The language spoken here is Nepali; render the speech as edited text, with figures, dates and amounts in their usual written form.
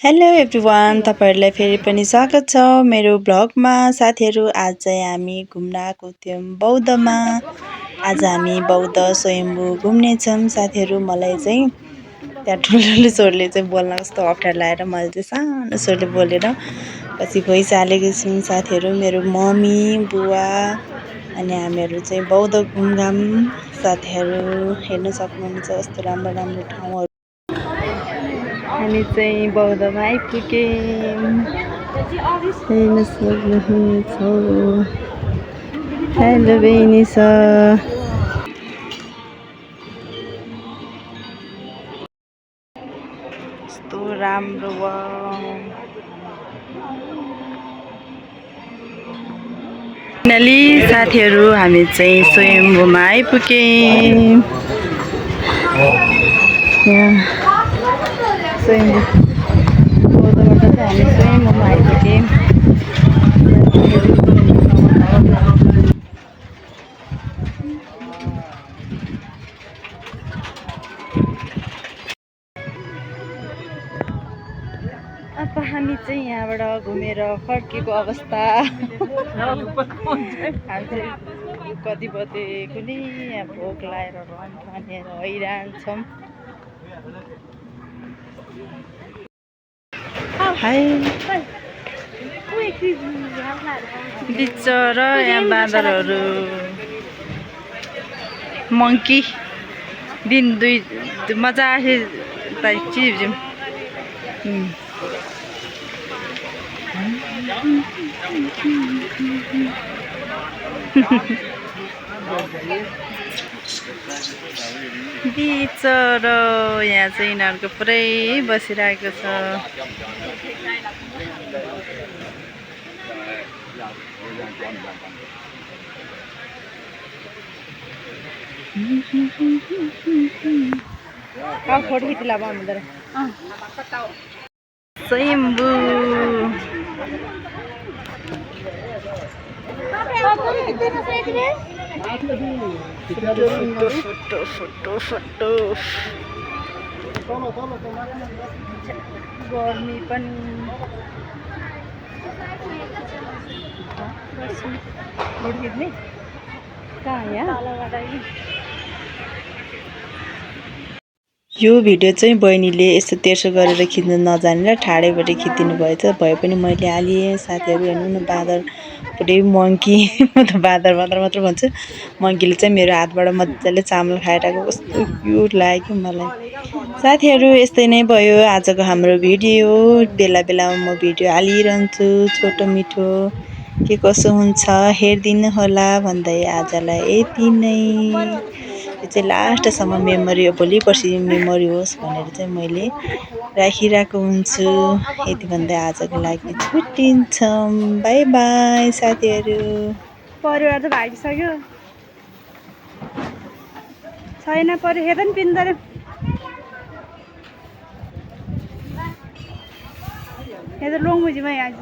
हेलो एभ्रिवान, तपाईहरुलाई फेरि पनि स्वागत छ मेरो ब्लगमा। साथीहरु, आज चाहिँ हामी घुम्न आएको थियौं बौद्धमा। आज हामी बौद्ध स्वयम्भू घुम्ने छौं। साथीहरु, मलाई चाहिँ त्यहाँ ठुलो स्वरले चाहिँ बोल्न कस्तो अप्ठ्यारो लागेर मैले चाहिँ सानो स्वरले बोलेर पछि भोइस हालेको छु। साथीहरु, मेरो मम्मी बुवा अनि हामीहरु चाहिँ बौद्ध घुमघाम। साथीहरु, हेर्न सक्नुहुन्छ कस्तो राम्रो राम्रो ठाउँहरु। हामी चाहिँ बौद्धमा आइपुग्यौं। हेर्न सक्नुहुन्छ। हेलो बहिनी छ। कस्तो राम्रो वा। फाइनली साथीहरु, हामी चाहिँ स्वयम्भूमा आइपुग्यौं। स्वयम्भू बौद्धबाट चाहिँ हामी स्वयम्भूमा आइपुग्यौं। अब हामी चाहिँ यहाँबाट घुमेर फर्केको अवस्था। कति बजे कुनै भोक लागेर रन खानेर हैरान छौं। हाय बिचरा यहाँ बाँदरहरू, मंकी दिन दुई मजाले चिप्ज्यौं। बिचरा यहाँ चाहिँ यिनीहरूको पुरै बसिरहेको छ। फोटो खिच्ला भन्दै स्वयम्भू फोटो गर्मी पनि कहाँ यहाँ यो भिडियो चाहिँ बहिनीले यस्तो तेर्सो गरेर खिच्न नजानेर ठाडैबाट खिचिदिनु भएछ। भए पनि मैले हालेँ। साथीहरु, हेर्नु न बाँदर पुरै मंकी। म त बाँदर मात्र भन्छु। मंकीले चाहिँ मेरो हातबाट मजाले चामल खाइरहेको कस्तो क्युट लाग्यो मलाई। साथीहरु, यस्तै नै भयो आजको हाम्रो भिडियो। बेला बेलामा म भिडियो हालिरहन्छु छोटो मिठो। के कसो हुन्छ हेर्दिनु होला भन्दै आजलाई यति नै। यो चाहिँ लास्टसम्म मेमोरी, भोलि पर्सि मेमोरी होस् भनेर चाहिँ मैले राखिरहेको हुन्छु। यति भन्दै आजको लागि छुट्टिन्छौँ। बाइ बाइ साथीहरु। परिवार त भागिसक्यो छैन। परि हेर नि पिन्दरे हेर लोङ मुझीमा आज